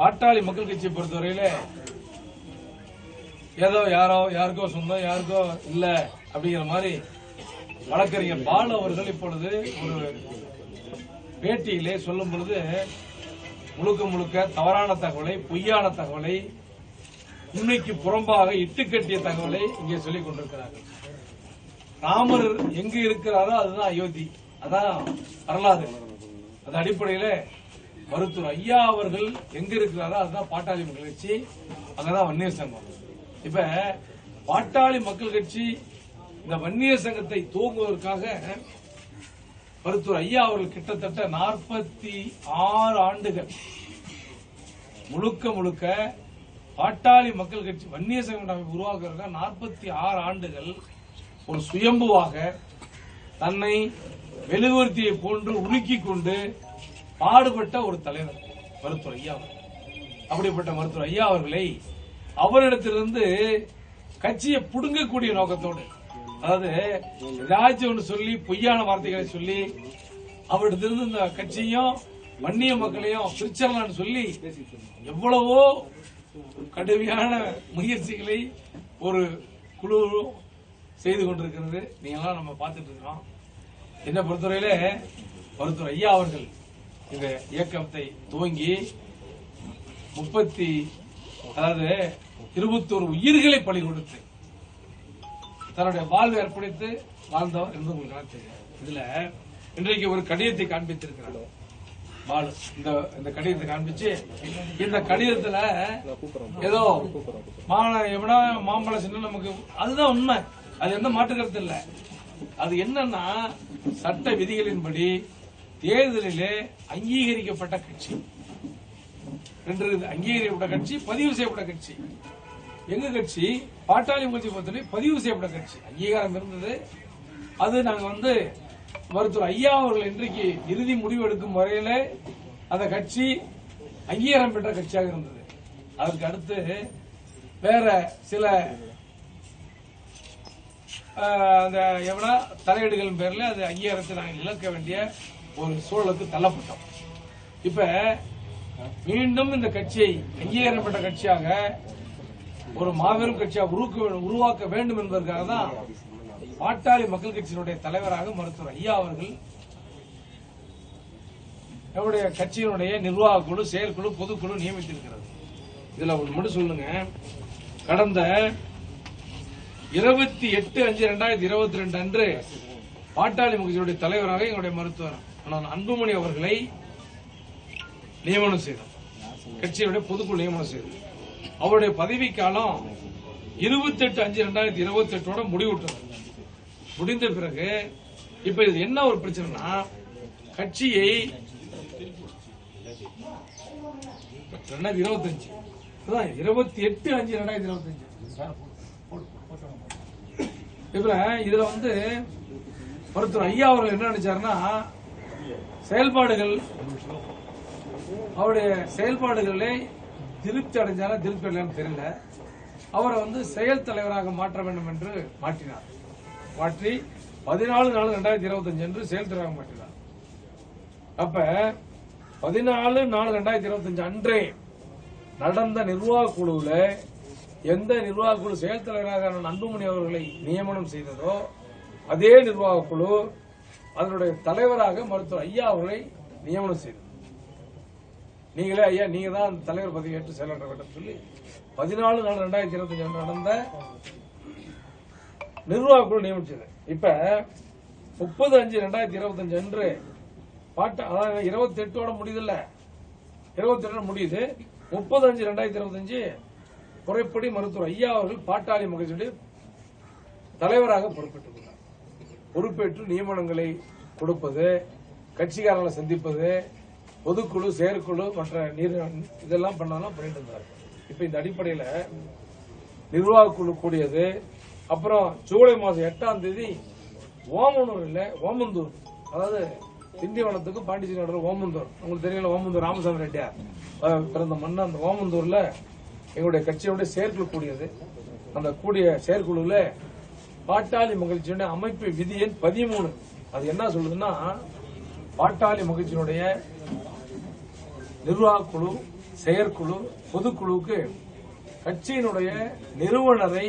பாட்டாளி மக்கள் கட்சியை பொறுத்தவரையில ஏதோ யாருக்கோ சொந்தம் யாருக்கோ இல்ல அப்படிங்கிற மாதிரி வழக்கறிஞர் பாலு அவர்கள் இப்பொழுது ஒரு பேட்டியிலே சொல்லும் பொழுது முழுக்க முழுக்க தவறான தகவலை, பொய்யான தகவலை, உண்மைக்கு புறம்பாக இட்டுக்கட்டிய தகவலை இங்கே சொல்லிக் கொண்டிருக்கிறார்கள். ராமர் எங்கு இருக்கிறாரோ அதுதான் அயோத்தி, அதான் வரலாறு. அந்த அடிப்படையில மருத்துவர் ஐயா அவர்கள் எங்க இருக்கிறாரோ அதுதான் பாட்டாளி மக்கள் கட்சி, அங்கதான் வன்னியர் சங்கம். இப்ப பாட்டாளி மக்கள் கட்சி இந்த வன்னியர் சங்கத்தை துவங்குவதற்காக மருத்துவர் ஐயா அவர்கள் கிட்டத்தட்ட 46 ஆண்டுகள் முழுக்க முழுக்க பாட்டாளி மக்கள் கட்சி வன்னியர் சங்கம் உருவாக்குறதுக்காக 46 ஆண்டுகள் ஒரு சுயம்புவாக தன்னை மெழுகுவர்த்தியை போன்று உருக்கிக் கொண்டு பாடுபட்ட ஒரு தலைவர் மருத்துவர் ஐயா. அப்படிப்பட்ட மருத்துவர் ஐயா அவர்களை அவரிடத்திலிருந்து கட்சியை புடுங்கக்கூடிய நோக்கத்தோடு, அதாவது ஏதாச்சும் ஒன்று சொல்லி பொய்யான வார்த்தைகளை சொல்லி அவரிடத்திலிருந்து இந்த கட்சியும் வன்னிய மக்களையும் பிரிச்சரலான்னு சொல்லி எவ்வளவோ கடுமையான முயற்சிகளை ஒரு குழு செய்து கொண்டிருக்கிறது. நீங்களாம் நம்ம பார்த்துட்டு இருக்கிறோம். என்னை பொறுத்தவரையில மருத்துவர் ஐயா அவர்கள் இந்த இயக்கத்தை துவங்கி 21 உயிர்களை பலி கொடுத்து தன்னுடைய வாழ்வை அர்ப்பணித்து வாழ்ந்தவர் என்று உங்களுக்கு தெரியும். இதுல இன்றைக்கு ஒரு கடிதத்தை காண்பித்திருக்கிறார் பாலு. இந்த கடிதத்தை காண்பிச்சு, இந்த கடிதத்துல ஏதோ மாம்பழ சின்னம் நமக்கு அதுதான் உண்மை, அது எந்த மாற்று கருத்து இல்ல. அது என்னன்னா சட்ட விதிகளின்படி தேர்தலிலே அங்கீகரிக்கப்பட்ட கட்சி என்று அங்கீகரிக்கப்பட்ட கட்சி, பதிவு செய்யப்பட்ட கட்சி. எங்க கட்சி பாட்டாளி கட்சி பொறுத்தவரை பதிவு செய்யப்பட்ட கட்சி, அங்கீகாரம் இருந்தது. அது நாங்க மருத்துவர் ஐயா அவர்கள் இன்றைக்கு இறுதி முடிவு எடுக்கும் வரையில அந்த கட்சி அங்கீகாரம் பெற்ற கட்சியாக இருந்தது. அதற்கு அடுத்து வேற சில தலையீடுகளின் பேர்ல அது அங்கீகாரத்தை நாங்கள் இழக்க வேண்டிய ஒரு சூழலுக்கு தள்ளப்பட்டோம். இப்ப மீண்டும் இந்த கட்சியை அங்கீகாரம் பெற்ற கட்சியாக ஒரு மாபெரும் கட்சியாக உருவாக்க வேண்டும் என்பதற்காக தான் பாட்டாளி மக்கள் கட்சியினுடைய தலைவராக மருத்துவர் ஐயா அவர்கள் நம்முடைய கட்சியினுடைய நிர்வாக குழு, செயற்குழு, பொதுக்குழு நியமித்திருக்கிறது. இதுல ஒன்று மட்டும் சொல்லுங்க, கடந்த 28/5/2022 அன்று பாட்டாளி கட்சியினுடைய தலைவராக எங்களுடைய மருத்துவர் அன்புமணி அவர்களை நியமனம் செய்தோம். கட்சியினுடைய பொதுக்குழு நியமனம் செய்தோம். அவருடைய பதவிக்காலம் 28/5/2028 முடிவுற்றது. முடிந்த பிறகு இப்ப இது என்ன ஒரு பிரச்சனைனா, கட்சியை 28/5/2025 இப்ப இதுல மருத்துவர் ஐயா அவர்கள் என்ன நினைச்சாருன்னா, அவருடைய செயல்பாடுகளை திருப்தி அடைஞ்சாலும் திருப்தி அடையலன்னு தெரியல. அவரை செயல் தலைவராக மாற்ற வேண்டும் என்று மாற்றினார். மாற்றி 14/4/2025 என்று செயல் தலைவராக மாற்றினார். அப்ப 14/4/2025 அன்றே நடந்த நிர்வாக குழுவில் எந்த நிர்வாக குழு செயல் தலைவராக அன்புமணி அவர்களை நியமனம் செய்ததோ அதே நிர்வாக குழு அதனுடைய தலைவராக மருத்துவர் ஐயா அவர்களை நியமனம் செய்தது. நீங்களே ஐயா நீங்க தான் அந்த தலைவர் பதவி ஏற்று செயலாற்ற வேண்டும் சொல்லி 14/4/2025 நடந்த நிர்வாக குழு நியமிச்சது. இப்ப 30/5/2025 அன்று அதாவது 28 முடியுதுல்ல, 28 முடியுது. 30/5/2025 முறைப்படி மருத்துவர் ஐயா அவர்கள் பாட்டாளி மக்கள் தலைவராக பொறுப்பேற்றுள்ளார். பொறுப்பேற்று நியமனங்களை கொடுப்பது, கட்சிக்காரர்களை சந்திப்பது, பொதுக்குழு, செயற்குழு மற்ற இதெல்லாம் பண்ணாலும் பண்ணிட்டு இருந்தார். இப்ப இந்த அடிப்படையில் நிர்வாக குழு கூடியது. அப்புறம் ஜூலை மாதம் 8ஆம் தேதி ஓமந்தூர், அதாவது திண்டிவனத்துக்கும் பாண்டிச்சேரி நடுவில் ஓமந்தூர், உங்களுக்கு தெரியல, ஓமந்தூர் ராமசாமி ரெட்டியார் பிறந்த மண்ணு. அந்த ஓமந்தூர்ல எங்களுடைய கட்சியுடைய செயற்குழு கூடியது. அந்த கூடிய செயற்குழுல பாட்டாளி மகிழ்ச்சியுடைய அமைப்பு விதி எண் 13 அது என்ன சொல்லுதுன்னா, பாட்டாளி மகிழ்ச்சியினுடைய நிர்வாக குழு செயற்குழு, பொதுக்குழுவுக்கு கட்சியினுடைய நிறுவனரை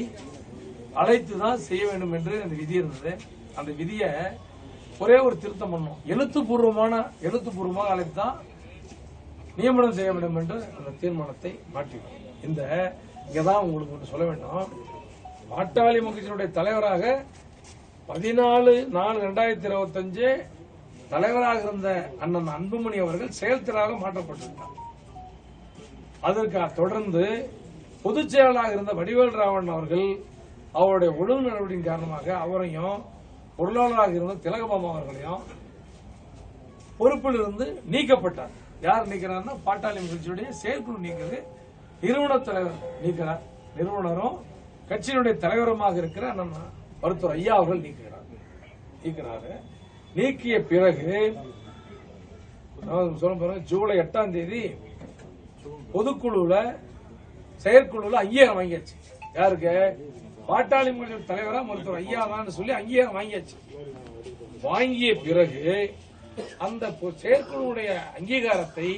அழைத்துதான் செய்ய வேண்டும் என்று அந்த விதி இருந்தது. அந்த விதியை ஒரே ஒரு திருத்தம் பண்ணோம். எழுத்துப்பூர்வமாக அழைத்துதான் நியமனம் செய்ய வேண்டும் என்று அந்த தீர்மானத்தை மாற்றினோம். இங்கதான் உங்களுக்கு ஒன்று சொல்ல வேண்டும். பாட்டாளி கட்சியினுடைய தலைவராக 14/4/2025 தலைவராக இருந்த அண்ணன் அன்புமணி அவர்கள் செயல் தலைவராக மாற்றப்பட்டிருந்தார். அதற்கு தொடர்ந்து பொதுச் செயலாளராக இருந்த வடிவேல் ராவணன் அவர்கள் அவருடைய ஒழுங்கு நடவடிக்கையின் காரணமாக அவரையும், பொருளாளராக இருந்த திலகபாமா அவர்களையும் பொறுப்பில் இருந்து நீக்கப்பட்டார். யார் நீக்கிறார்? பாட்டாளி கட்சியுடைய செயற்குழு நீக்கிறது. நிறுவன தலைவர் நீக்கிறார். நிறுவனரும் கட்சியினுடைய தலைவருமாக இருக்கிற மருத்துவர் ஐயா அவர்கள் நீக்கிறார். நீக்கிய பிறகு சொல்ல ஜூலை 8ஆம் தேதி பொதுக்குழுல செயற்குழுல அங்கீகாரம் வாங்கியாச்சு. யாருக்கு? பாட்டாளி மக்கள் தலைவரா மருத்துவர் ஐயா தான் சொல்லி அங்கீகாரம் வாங்கியாச்சு. வாங்கிய பிறகு அந்த செயற்குழுவுடைய அங்கீகாரத்தை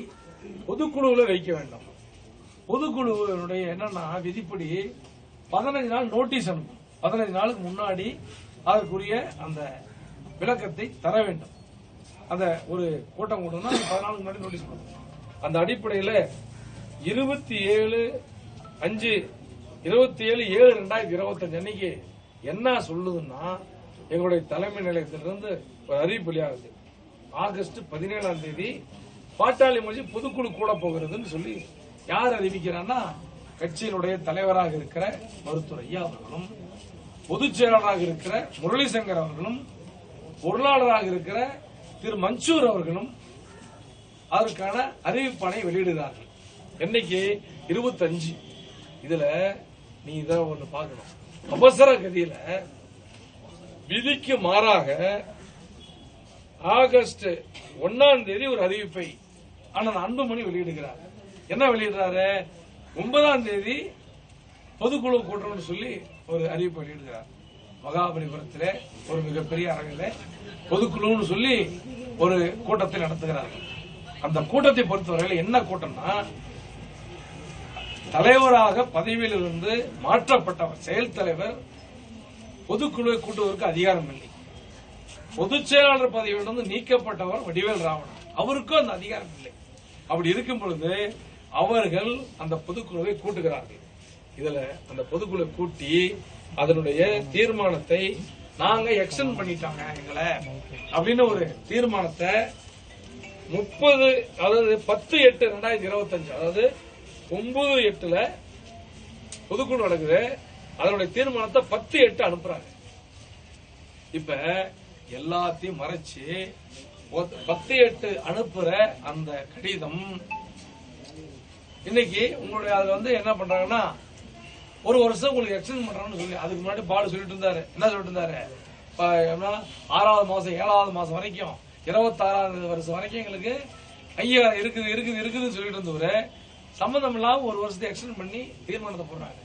பொதுக்குழுவில் வைக்க வேண்டும். பொதுக்குழுவுடைய என்னன்னா விதிப்படி 15 நாள் நோட்டீஸ் அனுப்பும். 15 நாளுக்கு முன்னாடி அதற்குரிய அந்த விளக்கத்தை தர வேண்டும். அந்த ஒரு கூட்டம் கூட்டம்னா 14 நாளுக்கு முன்னாடி நோட்டீஸ் பண்ணும். அந்த அடிப்படையில் 27/7/2025 அன்னைக்கு என்ன சொல்லுதுன்னா, எங்களுடைய தலைமை நிலையத்திலிருந்து ஒரு அறிவிப்பு வெளியாகுது. ஆகஸ்ட் 17ஆம் தேதி பாட்டாளி கட்சி பொதுக்குழு கூட போகிறதுன்னு சொல்லி யார் அறிவிக்கிறான்னா, கட்சியினுடைய தலைவராக இருக்கிற மருத்துவர் ஐயா அவர்களும், பொதுச் செயலாளராக இருக்கிற முரளி சங்கர் அவர்களும், பொருளாளராக இருக்கிற திரு மன்சூர் அவர்களும் அதற்கான அறிவிப்பானை வெளியிடுகிறார்கள். என்னைக்கு? 25. இதுல நீ இத ஒண்ணு பார்க்கணும். அவசர கதியில விதிக்கு மாறாக ஆகஸ்ட் 1ஆம் தேதி ஒரு அறிவிப்பை அண்ணன் அன்புமணி வெளியிடுகிறார். என்ன வெளியிடுறாரு? 9ஆம் தேதி பொதுக்குழு கூட்டம்னு சொல்லி ஒரு அறிவிப்பை வெளியிடுகிறார். மகாபலிபுரத்தில் ஒரு மிகப்பெரிய அரங்கில் பொதுக்குழுன்னு சொல்லி ஒரு கூட்டத்தை நடத்துகிறார்கள். அந்த கூட்டத்தை பொறுத்தவரையில் என்ன கூட்டம்னா, தலைவராக பதவியில் இருந்து மாற்றப்பட்டவர் செயல் தலைவர் பொதுக்குழுவை கூட்டுவதற்கு அதிகாரம் இல்லை. பொதுச் செயலாளர் பதவியிலிருந்து நீக்கப்பட்டவர் வடிவேல் ராவணன், அவருக்கும் அந்த அதிகாரம் இல்லை. அப்படி இருக்கும் பொழுது அவர்கள் அந்த பொதுக்குழுவை கூட்டுகிறார்கள். இதுல அந்த பொதுக்குழு கூட்டி அதனுடைய தீர்மானத்தை நாங்க எக்ஸ்டெண்ட் பண்ணிட்டாங்க எங்களை அப்படின்னு ஒரு தீர்மானத்தை 10/8/2025 அதாவது 9/8 பொதுக்குழு நடக்குது. அதனுடைய தீர்மானத்தை 10/8 அனுப்புறாங்க. இப்ப எல்லாத்தையும் மறைச்சு 10/8 அனுப்புற அந்த கடிதம் இன்னைக்கு உங்களுடைய அது என்ன பண்றாங்கன்னா, ஒரு வருஷம் உங்களுக்கு எக்ஸ்டெண்ட் பண்றாங்கன்னு சொல்லி அதுக்கு முன்னாடி பாடு சொல்லிட்டு இருந்தாரு. என்ன சொல்லிட்டு இருந்தாரு? 6வது மாசம் 7வது மாசம் வரைக்கும் 26வது வருஷம் வரைக்கும் எங்களுக்கு அங்கீகாரம் இருக்குதுன்னு சொல்லிட்டு இருந்தவரு சம்பந்தம் இல்லாம ஒரு வருஷத்தை எக்ஸ்டெண்ட் பண்ணி தீர்மானத்தை போடுறாங்க.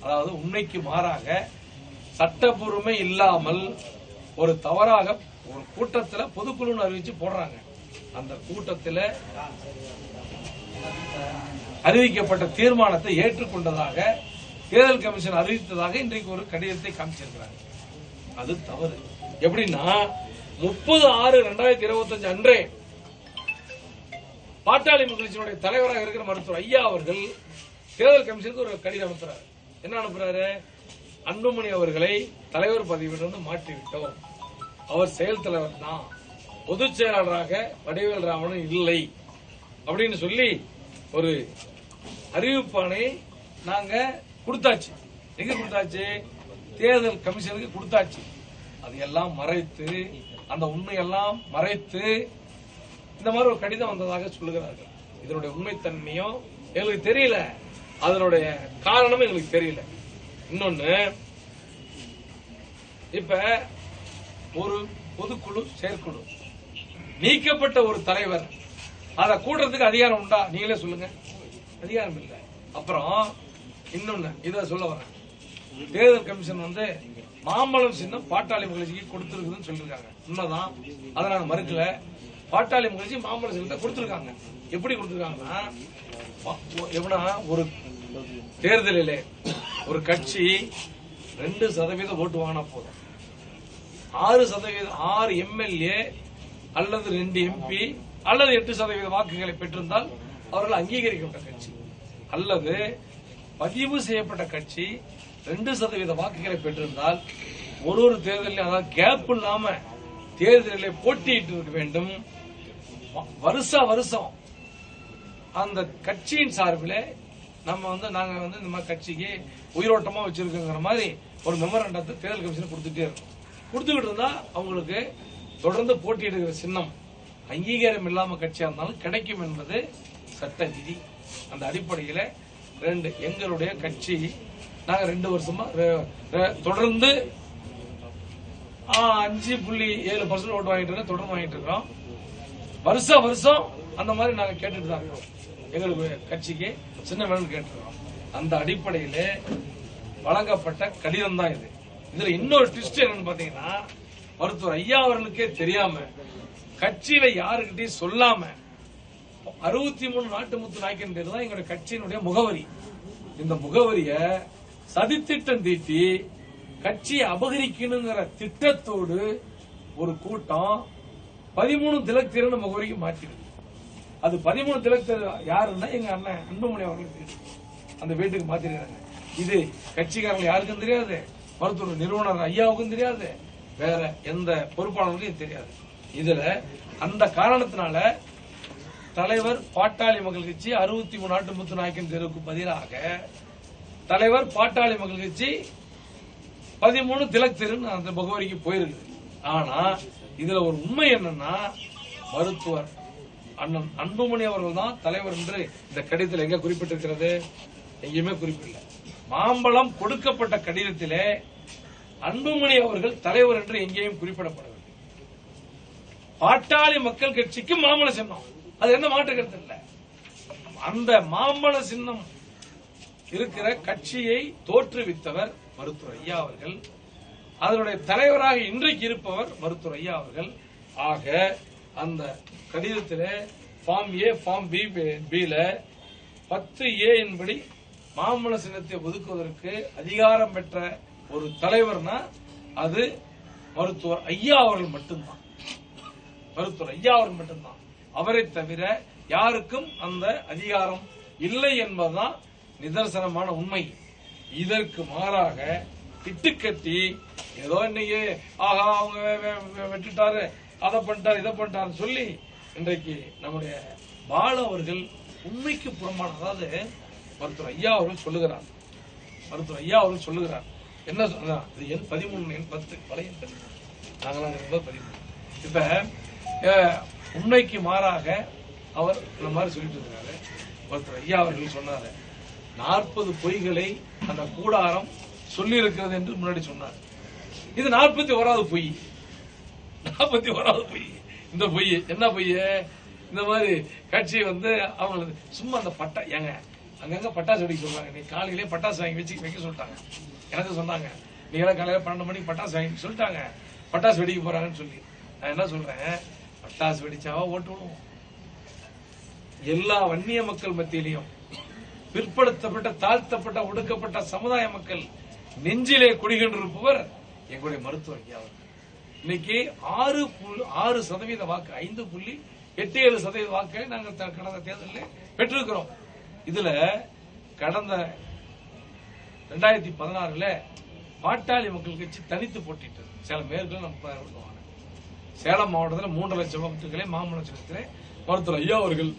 அதாவது உண்மைக்கு மாறாக சட்டப்பூர்வமே இல்லாமல் ஒரு தவறாக ஒரு கூட்டத்தில் பொதுக்குழு அறிவிச்சு போடுறாங்க. அந்த கூட்டத்தில் அறிவிக்கப்பட்ட தீர்மானத்தை ஏற்றுக்கொண்டதாக தேர்தல் கமிஷன் அறிவித்ததாக இன்றைக்கு ஒரு கடிதத்தை காமிச்சிருக்கிறாங்க. அது தவறு. எப்படின்னா 30/6/2025 அன்றே பாட்டாளி கட்சியினுடைய தலைவராக இருக்கிற மருத்துவர் ஐயா அவர்கள் தேர்தல் கமிஷனுக்கு ஒரு கடிதம் அனுப்புறாரு. என்ன அனுப்புறாரு? அன்புமணி அவர்களை தலைவர் பதவியிலிருந்து மாற்றிவிட்டோம், அவர் செயல் தலைவர் தான், பொதுச் செயலாளராக வடிவேல் ராவணன் இல்லை அப்படின்னு சொல்லி ஒரு அறிவிப்பானை நாங்க கொடுத்தாச்சு. எங்க கொடுத்தாச்சு? தேர்தல் கமிஷனுக்கு கொடுத்தாச்சு. அதையெல்லாம் மறைத்து, அந்த உண்மையெல்லாம் மறைத்து இந்த மாதிரி ஒரு கடிதம் வந்ததாக சொல்லுகிறார்கள். இதனுடைய உண்மைத்தன்மையும் எங்களுக்கு தெரியல, அதனுடைய காரணமும் எங்களுக்கு தெரியல. இன்னொன்னு, இப்ப ஒரு பொதுக்குழு செயற்குழு நீக்கப்பட்ட ஒரு தலைவர் அதை கூட்டுறதுக்கு அதிகாரம் உண்டா? நீங்களே சொல்லுங்க. அதிகாரம் இல்லை. அப்புறம் இன்னொன்னு இத சொல்ல வரேன். தேர்தல் கமிஷன் மாம்பழம் சின்னம் பாட்டாளி கட்சிக்கு கொடுத்திருக்குதுன்னு சொல்லிருக்காங்க. உண்மைதான், அதை நாங்க மறுக்கல. பாட்டாளி கட்சி மாம்பழம் சின்னத்தை கொடுத்திருக்காங்க. எப்படி கொடுத்திருக்காங்கன்னா, எப்படின்னா ஒரு தேர்தலிலே ஒரு கட்சி 2% ஓட்டு வாங்கினா போதும், 6% எம்எல்ஏ அல்லது 2 எம்பி அல்லது 8% வாக்குகளை பெற்றிருந்தால் அவர்கள் அங்கீகரிக்கப்பட்ட கட்சி, அல்லது பதிவு செய்யப்பட்ட கட்சி 2% வாக்குகளை பெற்றிருந்தால் ஒரு தேர்தலில் அதாவது கேப் இல்லாம தேர்தலில் போட்டியிட்டு இருக்க வேண்டும். வருஷம் அந்த கட்சியின் சார்பில் நாங்க இந்த மாதிரி கட்சிக்கு உயிரோட்டமா வச்சிருக்கோங்கிற மாதிரி ஒரு மெமரண்டத்தை தேர்தல் கமிஷன் கொடுத்துட்டே இருக்கோம். கொடுத்துக்கிட்டு இருந்தா அவங்களுக்கு தொடர்ந்து போட்டியிடுகிற சின்னம் அங்கீகாரம் இல்லாம கட்சியா இருந்தாலும் கிடைக்கும் என்பது சட்ட விதி. அந்த அடிப்படையில் எங்களுடைய கட்சி நாங்க 2 வருஷமா தொடர்ந்து 5.7% ஓட்டு வாங்கிட்டு இருக்கோம், தொடர்ந்து வாங்கிட்டு இருக்கிறோம். வருஷம் அந்த மாதிரி நாங்க கேட்டுட்டு தான் இருக்கோம். எங்களுக்கு கட்சிக்கு சின்ன வேணும்னு கேட்டுருக்கோம். அந்த அடிப்படையில் வழங்கப்பட்ட கடிதம் தான் இது. இதுல இன்னொரு ட்விஸ்ட் என்னன்னு பாத்தீங்கன்னா, மருத்துவர் ஐயா அவர்களுக்கே தெரியாம கட்சியில யாருக்கிட்டையும் சொல்லாம 63 நாட்டு முத்து நாய்க்கன் பேர் தான் எங்களுடைய கட்சியினுடைய முகவரி. இந்த முகவரிய சதித்திட்டம் தீட்டி கட்சியை அபகரிக்கணுங்கிற திட்டத்தோடு ஒரு கூட்டம் 13 திலக் திறன் முகவரிக்கு மாற்றிடுது. அது 13 திலக் யாருன்னா எங்க அண்ணன் அன்புமணி அவர்களுக்கு அந்த வீட்டுக்கு மாத்திருக்காங்க. இது கட்சிக்காரங்க யாருக்கும் தெரியாது, மருத்துவர் நிறுவனர் ஐயாவுக்கும் தெரியாது, வேற எந்த பொறுப்பாளர்களுக்கும் தெரியாது. இதுல அந்த காரணத்தினால தலைவர் பாட்டாளி மக்கள் கட்சி 63 நாட்டு முத்து நாயக்கன் தெருவுக்கு பதிலாக தலைவர் பாட்டாளி மக்கள் கட்சி 13 திலக் தெரு அந்த முகவரிக்கு போயிருக்கு. ஆனா இதுல ஒரு உண்மை என்னன்னா, மருத்துவர் அண்ணன் அன்புமணி அவர்கள் தான் தலைவர் என்று இந்த கடிதத்தில் எங்க குறிப்பிட்டிருக்கிறது? எங்கேயுமே குறிப்பிடல. மாம்பழம் கொடுக்கப்பட்ட கடிதத்திலே அன்புமணி அவர்கள் தலைவர் என்று எங்கேயும் குறிப்பிடப்படவில்லை. பாட்டாளி மக்கள் கட்சிக்கு மாம்பழ சின்னம், அது என்ன மாற்று கருத்து இல்ல. அந்த மாம்பழ சின்னம் இருக்கிற கட்சியை தோற்றுவித்தவர் மருத்துவர் ஐயா அவர்கள். அதனுடைய தலைவராக இன்றைக்கு இருப்பவர் மருத்துவர் ஐயா அவர்கள். ஆக அந்த கடிதத்திலே ஃபார்ம் ஏ ஃபார்ம் பில 10A என்படி மாம்பழ சின்னத்தை ஒதுக்குவதற்கு அதிகாரம் பெற்ற ஒரு தலைவர்னா அது மருத்துவர் ஐயா அவர்கள் மட்டும்தான். மருத்துவர் ஐயா அவர்கள் மட்டும்தான். அவரை தவிர யாருக்கும் அந்த அதிகாரம் இல்லை என்பதுதான் நிதர்சனமான உண்மை. இதற்கு மாறாக இட்டுக்கட்டி ஏதோ இன்னைக்கு ஆஹா அவங்க வெட்டுட்டாரு, அதை பண்ணிட்டாரு, இதை பண்ணிட்டாரு சொல்லி இன்றைக்கு நம்முடைய பாலு அவர்கள் உண்மைக்கு புறமான, அதாவது மருத்துவர் ஐயா அவர்கள் சொல்லுகிறார், மருத்துவர் ஐயா அவர்கள் சொல்லுகிறார் என்ன சொன்னா, இது எண் 13 எண் 10 பழைய 13. இப்ப உண்மைக்கு மாறாக அவர் இந்த மாதிரி சொல்லிட்டு இருக்காரு. மருத்துவர் ஐயா அவர்கள் சொன்னாரு 40 பொய்களை அந்த கூடாரம் சொல்லி இருக்கிறது என்று முன்னாடி சொன்னார். இது 41வது பொய். 41வது பொய். இந்த பொய் என்ன பொய்? இந்த மாதிரி கட்சி அவங்க சும்மா அந்த பட்டா ஏங்க அங்கங்க பட்டாசு வெடிக்க சொல்றாங்க. நீ காலையிலே பட்டாசு வாங்கி வைக்க சொல்லிட்டாங்க. எனக்கு சொன்னாங்க நீங்க காலையில 12 மணிக்கு பட்டாசு வாங்கி சொல்லிட்டாங்க, பட்டாசு வெடிக்க போறாங்கன்னு சொல்லி. நான் என்ன சொல்றேன், பட்டாசு வெடிச்சாவா ஓட்டு விடுவோம். எல்லா வன்னிய மக்கள் மத்தியிலையும் பிற்படுத்தப்பட்ட தாழ்த்தப்பட்ட ஒடுக்கப்பட்ட சமுதாய மக்கள் நெஞ்சிலே குடிகொண்டிருப்பவர் எங்களுடைய மருத்துவர் ஐயா அவர்கள். இன்னைக்கு 6% வாக்கு, 5.87% வாக்குகளை நாங்கள் கடந்த தேர்தலில் பெற்றிருக்கிறோம். இதுல கடந்த 2016 பாட்டாளி மக்கள் கட்சி தனித்து போட்டிட்டது. சேலம் மேற்கு 30,000 வாங்க. சேலம் மாவட்டத்தில் 3 லட்சம் வாக்குகளை மாமல்ல சின்னத்திலே மருத்துவர் ஐயா அவர்கள்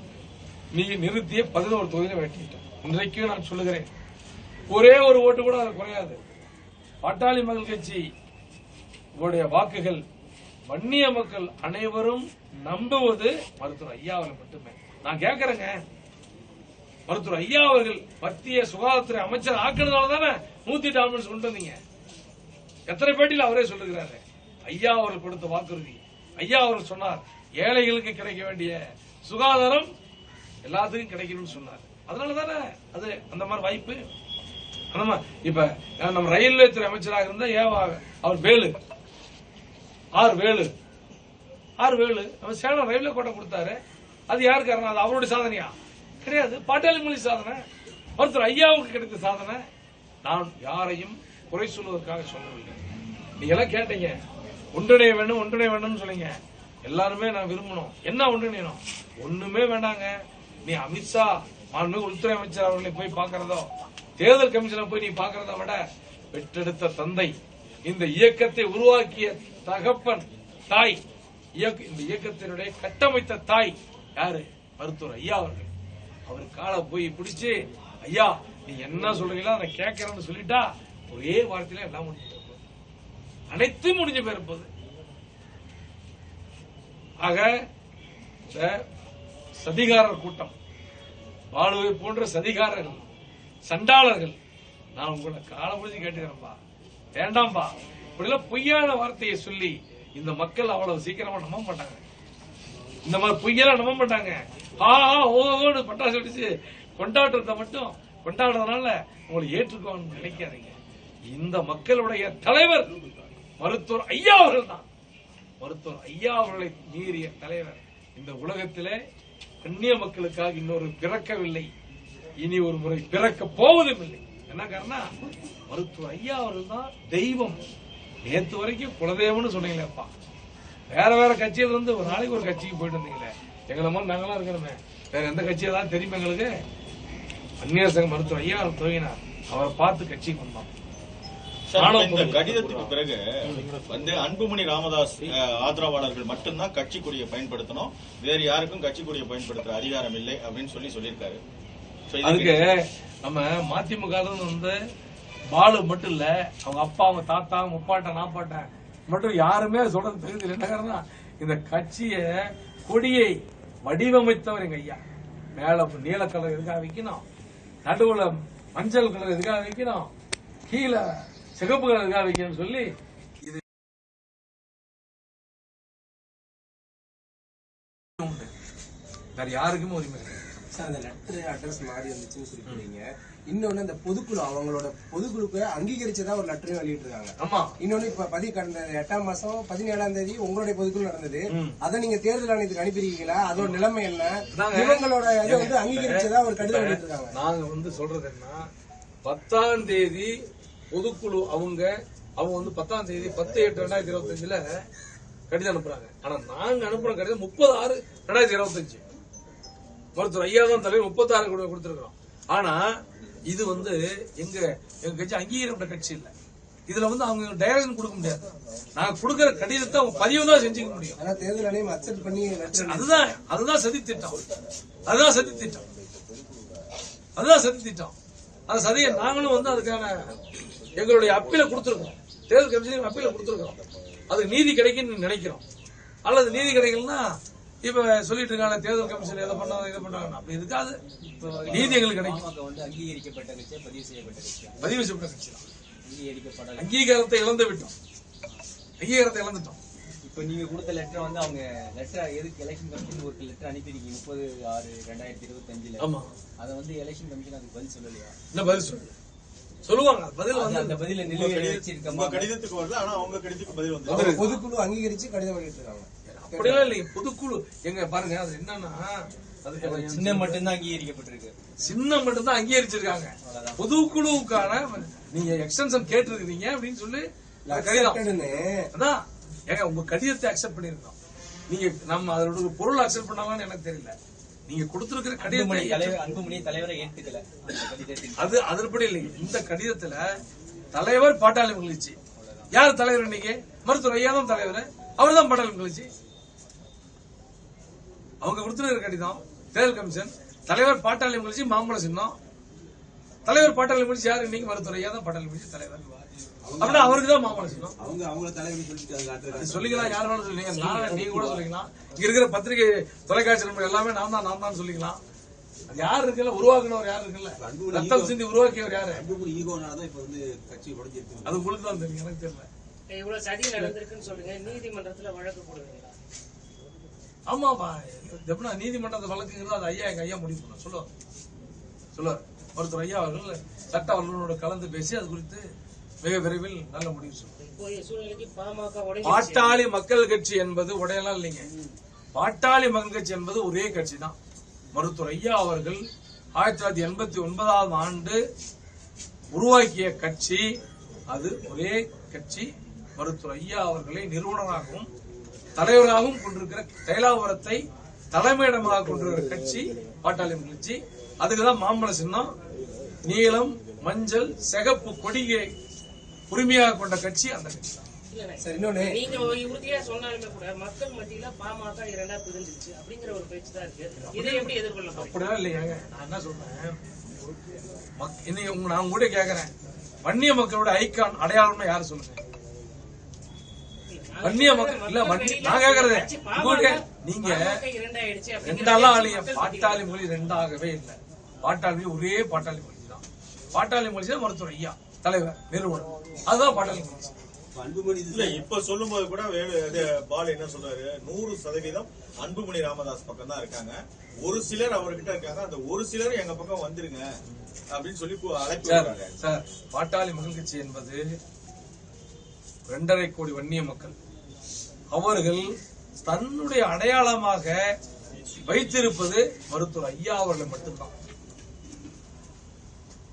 நிறுத்திய 11 தொகுதியில் வெட்டிட்டோம். இன்றைக்கு நான் சொல்லுகிறேன், ஒரே ஒரு ஓட்டு கூட அது குறையாது. பாட்டாளி மக்கள் கட்சி வாக்குகள் வன்னிய மக்கள் அனைவரும் நம்புவது மருத்துவர் ஐயா அவர்கள் மட்டுமே. நான் கேட்கிறேங்க, மருத்துவர் ஐயா அவர்கள் மத்திய சுகாதாரத்துறை அமைச்சர் ஆக்கினதால தானே 108 ஆம்புலன்ஸ் கொண்டு வந்தீங்க. எத்தனை பேட்டியில் அவரே சொல்லுகிறாரு. ஐயா அவர்கள் கொடுத்த வாக்குறுதி. ஐயா அவர்கள் சொன்னார், ஏழைகளுக்கு கிடைக்க வேண்டிய சுகாதாரம் எல்லாத்துக்கும் கிடைக்கணும்னு சொன்னார். அதனால தானே அது அந்த மாதிரி வாய்ப்பு. இப்ப நம்ம ரயில்வே துறை அமைச்சராக இருந்தா அவர் வேலு சேலம் ரயில்வே கோட்டை கொடுத்தாரு. அது யாரு காரணம்? அது அவருடைய சாதனையா? கிடையாது. பாட்டாளி மொழி சாதனை, மருத்துவர் ஐயாவுக்கு கிடைத்த சாதனை. நான் யாரையும் குறை சொல்வதற்காக சொல்லவில்லை. நீங்க எல்லாம் கேட்டீங்க, ஒன்றிணைய வேணும் ஒன்றிணைய வேணும்னு சொன்னீங்க. எல்லாருமே நான் விரும்பணும். என்ன ஒன்றிணையணும்? ஒண்ணுமே வேண்டாங்க. நீ அமித்ஷா மாண்புமிகு உள்துறை அமைச்சர் அவர்களை போய் பார்க்கிறதோ, தேர்தல் கமிஷனை போய் நீ பார்க்கிறத விட, பெற்றெடுத்த தந்தை, இந்த இயக்கத்தை உருவாக்கிய தகப்பன், தாய், இந்த இயக்கத்தினுடைய கட்டமைத்த தாய் யாரு? மருத்துவர் ஐயா அவர்கள். அவர் காலை போய் பிடிச்சு, ஐயா நீ என்ன சொல்றீங்களோ அதை கேட்கிறேன்னு சொல்லிட்டா ஒரே வார்த்தையில எல்லாம் முடிஞ்சு போகுது, அனைத்தும் முடிஞ்சு போயிருப்பது. ஆக இந்த சதிகாரர் கூட்டம், பாலுவை போன்ற சதிகாரர்கள், சண்டாளர்கள், நான் உங்களை காலை முடிஞ்சு கேட்டுக்கிறேன்பா, வேண்டாம்பா. இப்படிலாம் பொய்யான வார்த்தையை சொல்லி இந்த மக்கள் அவ்வளவு சீக்கிரமா நம்ப மாட்டாங்க. இந்த மாதிரி பொய்யெல்லாம் நம்ப மாட்டாங்க. ஓன்னு பட்டாசு வெடிச்சு கொண்டாடுறத மட்டும் கொண்டாடுறதுனால உங்களை ஏற்றுக்கோன்னு நினைக்காதீங்க. இந்த மக்களுடைய தலைவர் மருத்துவர் ஐயா அவர்கள் தான். மருத்துவர் ஐயா அவர்களை மீறிய தலைவர் இந்த உலகத்திலே கண்ணிய மக்களுக்காக இன்னொரு பிறக்கவில்லை, இனி ஒரு முறை பிறக்க போவதும் இல்லை. என்ன காரணம்? மருத்துவர் ஐயா அவர்கள் தான் தெய்வம். நேற்று வரைக்கும் குலதெய்வம்னு சொன்னீங்களேப்பா, வேற வேற கட்சியில இருந்து ஒரு நாளைக்கு ஒரு கட்சிக்கு போயிட்டு இருந்தீங்களே, எங்களை மாதிரி நாங்களாம் இருக்கிறோமே, வேற எந்த கட்சியெல்லாம் தெரியுமா எங்களுக்கு? அந்நியர் சங்க மருத்துவர் ஐயா துவங்கினார், அவரை பார்த்து கட்சிக்கு வந்தோம். இந்த கடிதத்துக்கு பிறகு அன்புமணி ராமதாஸ் ஆதரவாளர்கள் மட்டும்தான் கட்சி கொடியை பயன்படுத்தணும், வேறு யாருக்கும் கட்சி கொடியை பயன்படுத்துற அதிகாரம் இல்லை அப்படின்னு சொல்லியிருக்காரு. அதுக்கு நம்ம மதிமுக வந்து பாலு மட்டும் இல்ல, அவங்க அப்பா, அவங்க தாத்தா, முப்பாட்ட, நாப்பாட்ட மட்டும் யாருமே சொல்றது தெரியுது. என்ன காரணம்? இந்த கட்சிய கொடியை வடிவமைத்தவர் எங்க ஐயா. மேல நீல கலர் எதுக்காக வைக்கணும், நடுவுல மஞ்சள் கலர் எதுக்காக வைக்கணும், கீழே சிகப்பு கலர் எதுக்காக வைக்கணும்னு சொல்லி இது வேற யாருக்குமே உரிமை கிடையாது. அந்த லெட்டர் அட்ரஸ் மாறி வந்துச்சுன்னு சொல்லிருக்கீங்க. இன்னொன்னு அந்த பொதுக்குழு, அவங்களோட பொதுக்குழுக்கு அங்கீகரிச்சதா ஒரு லெட்டரையும் வெளியிட்டிருக்காங்க. ஆமா. இன்னொன்னு இப்ப கடந்த 8ஆம் மாசம் 17ஆம் தேதி உங்களுடைய பொதுக்குழு நடந்தது. அதை நீங்க தேர்தல் ஆணையத்துக்கு அனுப்பியிருக்கீங்களா? அதோட நிலைமை என்ன? இவங்களோட இதை வந்து அங்கீகரிச்சதா ஒரு கடிதம் வெளியிட்டிருக்காங்க. நாங்க வந்து சொல்றது என்ன, 10ஆம் தேதி பொதுக்குழு அவங்க வந்து 10ஆம் தேதி 10/8/2025 கடிதம் அனுப்புறாங்க. ஆனா நாங்க அனுப்புற கடிதம் 30/6/2025. மருத்துவர் ஐயா தான் தலைவர் 36 கொடுத்திருக்கிறோம். ஆனா இது வந்து எங்க கட்சி அங்கீகரிக்கப்பட்ட கட்சி இல்ல. இதுல வந்து அவங்க டைரக்ஷன் கொடுக்க முடியாது. நாங்க கொடுக்கிற கடிதத்தை அவங்க பதிவு தான் செஞ்சுக்க முடியும். தேர்தல் ஆணையம் அக்செப்ட் பண்ணி அதுதான் சதி திட்டம். அதுதான் சதி திட்டம். அதுதான் சதி திட்டம். அந்த சதியை நாங்களும் வந்து அதுக்கான எங்களுடைய அப்பீல கொடுத்திருக்கோம். தேர்தல் கமிஷன் அப்பீல கொடுத்திருக்கோம். அதுக்கு நீதி கிடைக்குன்னு நினைக்கிறோம். அல்லது நீதி கிடைக்கலன்னா இப்ப சொல்லிட்டு இருக்காங்க தேர்தல் கமிஷன் எதை பண்ணாங்க இதை பண்ணாங்க. அப்படி இருக்காது. நீதி எங்களுக்கு கிடைக்கும். அங்கீகரிக்கப்பட்ட கட்சி, பதிவு செய்யப்பட்ட கட்சி, பதிவு செய்யப்பட்ட கட்சி தான். அங்கீகாரத்தை இழந்து விட்டோம். அங்கீகாரத்தை இழந்துட்டோம். இப்ப நீங்க கொடுத்த லெட்டர் வந்து அவங்க லெட்டர் எதுக்கு எலெக்ஷன் கமிஷன் ஒரு லெட்டர் அனுப்பிருக்கீங்க 30/6/2025. ஆமா. அதை வந்து எலெக்ஷன் கமிஷன் அதுக்கு பதில் சொல்லலையா? என்ன பதில் சொல்லுவாங்க? பதில் வந்து அந்த பதில நிலுவையில் வச்சிருக்கோம். கடிதத்துக்கு வரல, ஆனா அவங்க கடிதத்துக்கு பதில் வந்து பொதுக்குழு அங்கீகரிச்சு கடிதம் வெளியிட்டிருக்காங்க. அப்படிலாம் இல்லைங்க. பொதுக்குழு எங்க பாருங்க, அது என்னன்னா சின்னம் மட்டும்தான் அங்கீகரிக்கப்பட்டிருக்கு. சின்னம் மட்டும்தான் அங்கீகரிச்சிருக்காங்க. பொதுக்குழுவுக்கான நீங்க எக்ஸ்டென்ஷன் கேட்டிருக்கீங்க அப்படின்னு சொல்லி கடிதம். அதான் ஏங்க உங்க கடிதத்தை அக்செப்ட் பண்ணிருக்கோம். நீங்க நம்ம அதோட பொருள் அக்செப்ட் பண்ணலாம்னு எனக்கு தெரியல. நீங்க கொடுத்திருக்கிற கடிதத்தை அன்புமணி தலைவரை ஏற்றுக்கல. அது அதன்படி இல்லைங்க. இந்த கடிதத்துல தலைவர் பாட்டாளி மகிழ்ச்சி. யார் தலைவர்? இன்னைக்கு மருத்துவர் ஐயா தான் தலைவர். அவர் தான் பாட்டாளி மகிழ்ச்சி. அவங்க கொடுத்திருக்கிற கடிதம் தேர்தல் கமிஷன், தலைவர் பாட்டாளி மகிழ்ச்சி, மாம்பழ சின்னம். தலைவர் பாட்டாளி மகிழ்ச்சி யாரு? இன்னைக்கு மருத்துவர் ஐயா தான் பாட்டாளி மகிழ்ச்சி தலைவர். அப்படின்னா அவருக்கு தான் மாம்பழ சின்னம். அவங்க தலைவர் சொல்லிக்கலாம். யார் வேணாலும் சொல்லிக்கலாம். நீங்க கூட சொல்லிக்கலாம். இங்க இருக்கிற பத்திரிகை தொலைக்காட்சி நண்பர்கள் எல்லாமே நான் தான் சொல்லிக்கலாம். யார் இருக்குல்ல, உருவாக்குனவர் யாரு இருக்குல்ல, ரத்தம் சிந்தி உருவாக்கியவர் யாரு? அது உங்களுக்கு தான் தெரியும், எனக்கு தெரியல. இவ்வளவு சதி நடந்திருக்குன்னு சொல்லுங்க, நீதிமன்றத்துல வழக்கு போடுவீங்களா? ஆமாப்பா, எப்படின்னா நீதிமன்றத்தை வழக்குங்கிறது அது ஐயா எங்க ஐயா முடிவு பண்ண சொல்லுவார். மருத்துவர் ஐயா அவர்கள் சட்ட வல்லுநரோட கலந்து பேசி அது குறித்து மிக விரைவில் நல்ல முடிவு சொல்லுவார். பாட்டாளி மக்கள் கட்சி என்பது உடையலாம் இல்லைங்க. பாட்டாளி மக்கள் கட்சி என்பது ஒரே கட்சி தான். மருத்துவர் ஐயா அவர்கள் 1989ஆம் ஆண்டு உருவாக்கிய கட்சி. அது ஒரே கட்சி. மருத்துவர் ஐயா அவர்களை நிறுவனராகவும் தலைவராகவும் கொண்டிருக்கிற தைலாபுரத்தை தலைமையிடமாக கொண்டிருக்கிற கட்சி பாட்டாளி மக்கள் கட்சி. அதுக்குதான் மாம்பழ சின்னம், நீலம், மஞ்சள், சிகப்பு கொடியை உரிமையாக கொண்ட கட்சி அந்த கட்சி. நீங்க உறுதியா சொன்னாலுமே கூட மக்கள் மத்தியில பாமக இரண்டா பிரிஞ்சிருச்சு அப்படிங்கிற ஒரு பேச்சு தான் இருக்கு. இதை எப்படி எதிர்கொள்ள போறீங்க? அப்படியா இல்லையாங்க? நான் என்ன சொல்றேன், இன்னைக்கு நான் கூட கேக்குறேன், வன்னிய மக்களோட ஐக்கான் அடையாளம்னு யாரு சொல்லுங்க? வன்னிய மக்கள் இல்ல, நான் கேக்குறது நீங்க ரெண்டாலாம் ஆலயம் பாட்டாளி மொழி ரெண்டாகவே இல்லை. பாட்டாளி ஒரே பாட்டாளி மொழி தான். பாட்டாளி மொழி தான் மருத்துவர் ஐயா தலைவர் நிறுவனம், அதுதான் பாட்டாளி மொழி. இல்ல இப்ப சொல்லும் போது கூட பால் என்ன சொல்றாரு, 100% அன்புமணி ராமதாஸ் பக்கம் தான் இருக்காங்க, ஒரு சிலர் அவர்கிட்ட இருக்காங்க, அந்த ஒரு சிலர் எங்க பக்கம் வந்துருங்க அப்படின்னு சொல்லி அழைச்சாங்க. சார், பாட்டாளி மக்கள் கட்சி என்பது 2.5 கோடி வன்னிய மக்கள். அவர்கள் தன்னுடைய அடையாளமாக வைத்திருப்பது மருத்துவர் ஐயா அவர்கள் மட்டும்தான்.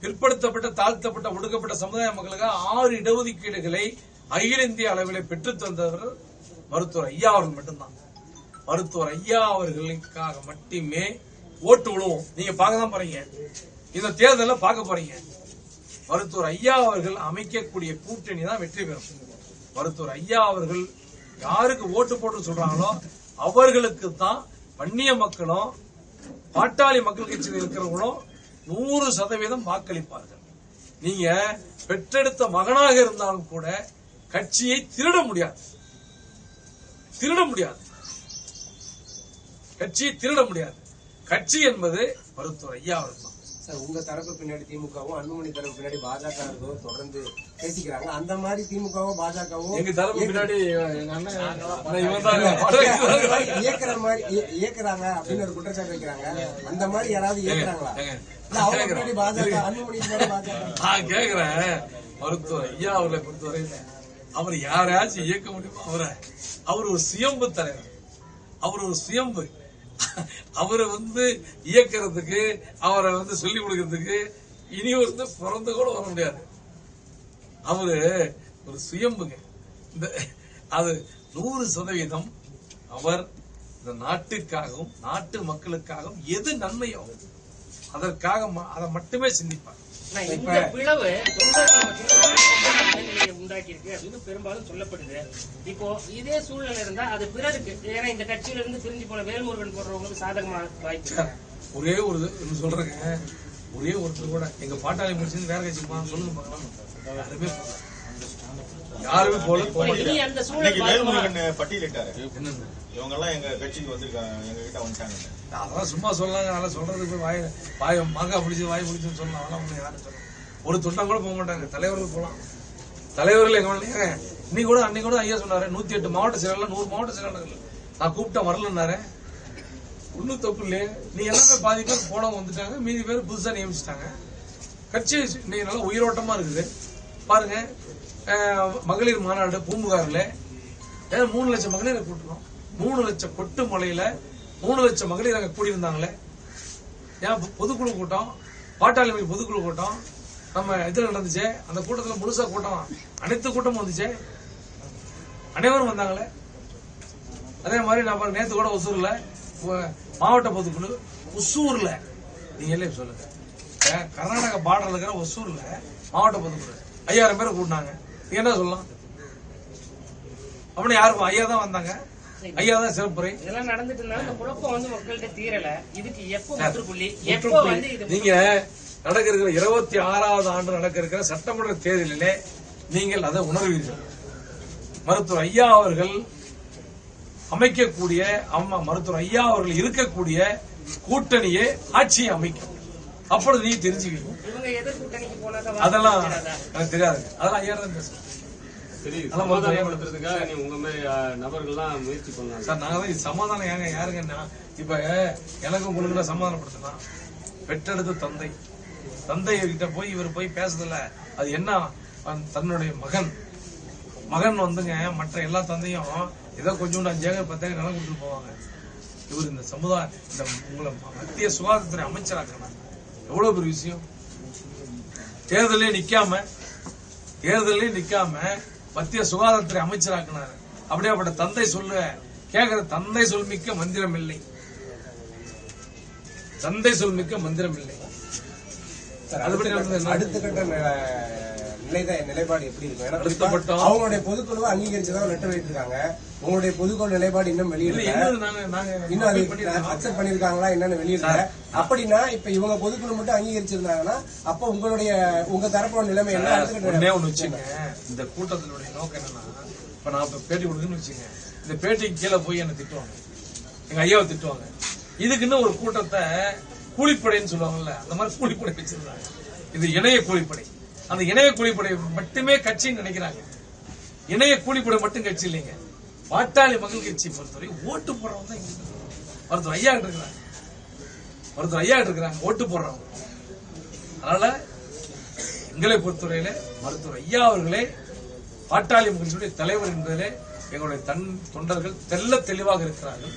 பிற்படுத்தப்பட்ட, தாழ்த்தப்பட்ட, ஒடுக்கப்பட்ட சமுதாய மக்களுக்கு 6 இடஒதுக்கீடுகளை அகில இந்திய அளவில் பெற்றுத் தந்தவர் மருத்துவர் ஐயா அவர்கள் மட்டும்தான். மருத்துவர் ஐயா அவர்களுக்காக மட்டுமே ஓட்டு விடுவோம். நீங்க பார்க்க தான் போறீங்க, இந்த தேர்தலில் பார்க்க போறீங்க. மருத்துவர் ஐயா அவர்கள் அமைக்கக்கூடிய கூட்டணி தான் வெற்றி பெறும். மருத்துவர் ஐயா அவர்கள் யாருக்கு ஓட்டு போட்டு சொல்றாங்களோ அவர்களுக்கு தான் வன்னிய மக்களும் பாட்டாளி மக்கள் கட்சியில் இருக்கிறவங்களும் 100% வாக்களிப்பார்கள். நீங்க பெற்றெடுத்த மகனாக இருந்தாலும் கூட கட்சியை திருட முடியாது. கட்சியை திருட முடியாது. கட்சி என்பது மருத்துவர் ஐயா அவர்கள் தான். சார், உங்க தரப்பு பின்னாடி திமுகவும் அன்புமணி தரப்பு பின்னாடி பாஜக தொடர்ந்து பேசிக்கிறாங்க. அந்த மாதிரி திமுகவும் பாஜகவும் எங்க தரப்பு பின்னாடி எங்க அண்ணன் இயக்குறாங்க அப்படின்னு ஒரு குற்றச்சாட்டு வைக்கிறாங்க. அந்த மாதிரி யாராவது இயக்குறாங்களா? அவங்க பின்னாடி பாஜக, அன்புமணி பின்னாடி பாஜக. நான் கேக்குறேன், மருத்துவர் ஐயா அவர்களை பொறுத்தவரையில அவர் யாரையாச்சும் இயக்க முடியுமா? அவர் ஒரு சுயம்பு தலைவர், அவர் ஒரு சுயம்பு. அவரை இயக்கிறதுக்கு, அவரை சொல்லி கொடுக்கறதுக்கு இனி பிறந்து கூட வர முடியாது. அவரு ஒரு சுயம்புங்க. அது 100% அவர் இந்த நாட்டுக்காகவும் நாட்டு மக்களுக்காகவும் எது நன்மையோ அதற்காக அதை மட்டுமே சிந்திப்பார். இந்த பிளவு உண்டாக்கி இருக்கு அப்படின்னு பெரும்பாலும் சொல்லப்படுது. இப்போ இதே சூழ்நிலை இருந்தா அது பிறருக்கு, ஏன்னா இந்த கட்சியில இருந்து பிரிஞ்சு போன வேல்முருகன் போடுறவங்களுக்கு சாதகமாக வாய்ப்பு. ஒரே ஒரு சொல்றேங்க, ஒரே ஒருத்தர் கூட எங்க பாட்டாளி முடிச்சு வேற கட்சி சொல்லுங்க பார்க்கலாம். யாருமே போல அந்த சூழ்நிலை வேல்முருகன் பட்டியலிட்டாரு, இவங்க எல்லாம் எங்க கட்சிக்கு வந்திருக்காங்க, எங்க கிட்ட வந்துட்டாங்க. அதெல்லாம் சும்மா சொல்லாங்க. அதெல்லாம் சொல்றதுக்கு வாய் மாங்காய் பிடிச்சி வாய் பிடிச்சுன்னு சொல்லலாம். அதெல்லாம் யாரும் சொல்ல ஒரு துண்டம் கூட போக மாட்டாங்க. தலைவர்கள் போகலாம். தலைவர்கள் எங்க இன்னைக்கு கூட அன்னைக்கு கூட ஐயா சொன்னாரு, 108 மாவட்ட செயலாளர் 100 மாவட்ட செயலாளர்கள் நான் கூப்பிட்ட வரலன்னாரு. ஒன்னும் தப்பு இல்லையே. நீ எல்லாமே பாதி பேர் போனவங்க வந்துட்டாங்க, மீதி பேர் புதுசா நியமிச்சுட்டாங்க. கட்சி இன்னைக்கு நல்லா உயிரோட்டமா இருக்குது. பாருங்க, மகளிர் மாநாடு பூம்புகார்ல 3 லட்சம் மகளிரை கூட்டணும். 3 லட்சம் கொட்டு மலையில 3 லட்சம் மகளிர் அங்க கூடியிருந்தாங்களே. ஏன் பொதுக்குழு கூட்டம், பாட்டாளி பொதுக்குழு கூட்டம் நம்ம இதுல நடந்துச்சு. அந்த கூட்டத்துல முழுசா கூட்டம், அனைத்து கூட்டமும் வந்துச்சு, அனைவரும் வந்தாங்களே. அதே மாதிரி நான் நேத்து கூட ஒசூர்ல மாவட்ட பொதுக்குழு, ஒசூர்ல நீங்க சொல்லுங்க, கர்நாடகா பார்டர்ல இருக்கிற ஒசூர்ல மாவட்ட பொதுக்குழு 5000 பேரை கூட்டினாங்க. நீங்க என்ன சொல்லலாம்? அப்படின்னு யாருக்கும் ஐயா தான் வந்தாங்க, ஐயா தான் சிறப்புரை. இதெல்லாம் நடந்துட்டு இருந்தாலும் இந்த குழப்பம் மக்கள்கிட்ட தீரல. இதுக்கு எப்போ முற்றுப்புள்ளி? நீங்க நடக்க இருக்கிற 26வது ஆண்டு நடக்க இருக்கிற சட்டமன்ற தேர்தலிலே நீங்கள் அதை உணர்வீர்கள். மருத்துவர் ஐயா அவர்கள் அமைக்கக்கூடிய, மருத்துவர் ஐயா அவர்கள் இருக்கக்கூடிய கூட்டணியே ஆட்சியை அமைக்கும். அப்பொழுது நீங்க தெரிஞ்சுக்கணும். அதெல்லாம் எனக்கு தெரியாது. அதெல்லாம் ஐயா தான் பேசுறேன். சமாதானம் ஏங்க யாருங்கன்னா, இப்ப எனக்கு உங்களுக்கு சமாதானப்படுத்தினா பெற்றெடுத்த தந்தை கிட்ட போய் இவர் போய் பேசுறதில்ல. அது என்ன, தன்னுடைய மகன் மற்ற எல்லா தந்தையும் ஏதோ கொஞ்சோண்டு 5 ஏக்கர் 10 ஏக்கர் நிலம் கொடுத்துட்டு போவாங்க. இவர் இந்த சமுதாய இந்த உங்களை மத்திய சுகாதாரத்துறை அமைச்சராக்கணும் எவ்வளவு பெரிய விஷயம். தேர்தலே நிக்காம மத்திய சுகாதாரத்துறை அமைச்சராக்கினார். அப்படியாப்பட்ட தந்தை சொல்ல கேட்கிற தந்தை சொல்மிக்க மந்திரம் இல்லை. அடுத்த கட்ட நிலைப்பாடு எப்படி இருக்கும்? அவங்களுடைய பொதுக்குழு அங்கீகரிச்சுதான் லெட்டர் எழுதிருக்காங்க. உங்களுடைய பொதுக்குழு நிலைப்பாடு இன்னும் வெளியிடல, இன்னும் அது அக்செப்ட் பண்ணிருக்காங்களா என்னன்னு வெளியிடல. அப்படின்னா இப்ப இவங்க பொதுக்குழு மட்டும் அங்கீகரிச்சிருந்தாங்கன்னா அப்ப உங்க தரப்போட நிலைமை என்ன? ஒண்ணு வச்சுங்க, இந்த கூட்டத்தினுடைய நோக்கம் என்னன்னா, இப்ப நான் பேட்டி கொடுக்குன்னு வச்சுங்க, இந்த பேட்டிக்கு கீழே போய் என்ன திட்டுவாங்க, எங்க ஐயாவை திட்டுவாங்க. இதுக்குன்னு ஒரு கூட்டத்தை கூலிப்படைன்னு சொல்லுவாங்கல்ல, அந்த மாதிரி கூலிப்படை வச்சிருந்தாங்க. இது இணைய கூலிப்படை. அந்த இணைய கூலிப்படை மட்டுமே கட்சின்னு நினைக்கிறாங்க. இணைய கூலிப்படை மட்டும் கட்சி இல்லைங்க. பாட்டாளி மக்கள் கட்சி பொறுத்தவரை ஓட்டு போடுறவங்க தான் மருத்துவர் ஐயா இருக்கிறாங்க, ஓட்டு போடுறவங்க. அதனால எங்களை பொறுத்தவரையில மருத்துவர் ஐயா அவர்களே பாட்டாளி மக்களுடைய தலைவர் என்பதிலே எங்களுடைய தொண்டர்கள் தெல்ல தெளிவாக இருக்கிறார்கள்.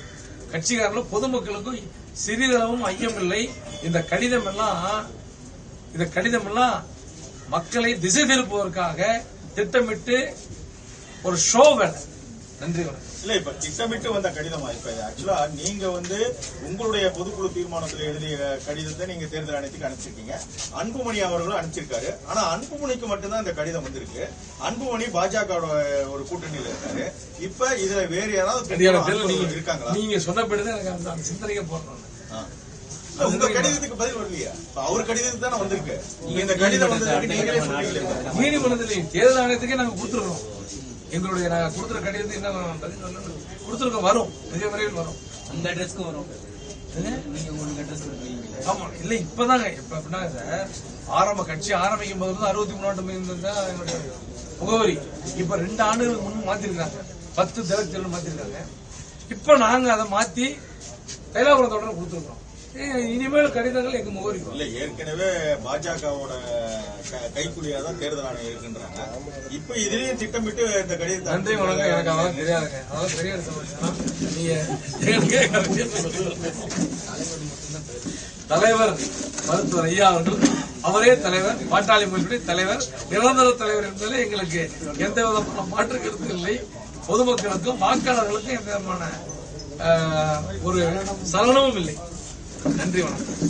கட்சிக்காரர்களும் பொதுமக்களுக்கும் சிறிதளவும் ஐயம் இல்லை. இந்த கடிதம் எல்லாம் மக்களை திசை திருப்புவதற்காக திட்டமிட்டு ஒரு ஷோ வேலை. நன்றி வணக்கம். இல்ல இப்ப திட்டமிட்டு வந்த கடிதமா? இப்ப ஆக்சுவலா நீங்க உங்களுடைய பொதுக்குழு தீர்மானத்தில் எழுதிய கடிதத்தை நீங்க தேர்தல் ஆணையத்துக்கு அனுப்பிச்சிருக்கீங்க. அன்புமணி அவர்களும் அனுப்பிச்சிருக்காரு. ஆனா அன்புமணிக்கு மட்டும்தான் இந்த கடிதம் வந்திருக்கு. அன்புமணி பாஜக ஒரு கூட்டணியில இருக்காரு. இப்ப இதுல வேற யாராவது இருக்காங்களா? நீங்க சொன்னபடிதான் எனக்கு அந்த சிந்தனைக்கு போறோம். உங்க கடிதத்துக்கு பதில் வரலையா? அவர் கடிதத்துக்கு தானே வந்திருக்கு. இந்த கடிதம் நீங்களே சொல்றீங்களே. நீதிமன்றத்தில் தேர்தல் ஆணையத்துக்கே நாங்க கொடுத்துருக்கோம். எங்களுடைய நாங்க கொடுத்துற கடிதத்தை என்ன கொடுத்துருக்கோம், வரும், மிக விரைவில் வரும். அந்த அட்ரஸ்க்கு வரும். நீங்க உங்களுக்கு அட்ரஸ் கொடுப்பீங்க? ஆமா, இல்ல இப்பதாங்க இப்ப எப்படின்னா சார், கட்சி ஆரம்பிக்கும் போது 63 தான் என்னுடைய முகவரி. இப்ப 2 ஆண்டுகளுக்கு முன்பு மாத்திருக்காங்க, 10 தேர்தல் மாத்திருக்காங்க. இப்ப நாங்க அதை மாத்தி தைலாபுரத்தோட கொடுத்துருக்கோம். இனிமேல் கடிதங்கள் எங்க முகவரி இல்ல. ஏற்கனவே பாஜகவோட கைக்குலியா தான் தேர்தல் ஆணையம் இருக்குன்றாங்க. இப்ப இதுலயும் திட்டமிட்டு இந்த கடிதத்தை. நன்றி வணக்கம். எனக்கு அதெல்லாம் தெரியாதுங்க, அதெல்லாம் தெரியாது. தலைவர் மருத்துவர் ஐயா அவர்கள், அவரே தலைவர், பாட்டாளி மக்களுடைய தலைவர், நிரந்தர தலைவர் என்பதில் எங்களுக்கு எந்த விதமான மாற்று கருத்து இல்லை. பொதுமக்களுக்கும் வாக்காளர்களுக்கும் எந்த விதமான ஒரு சலனமும் இல்லை. நன்றி வணக்கம்.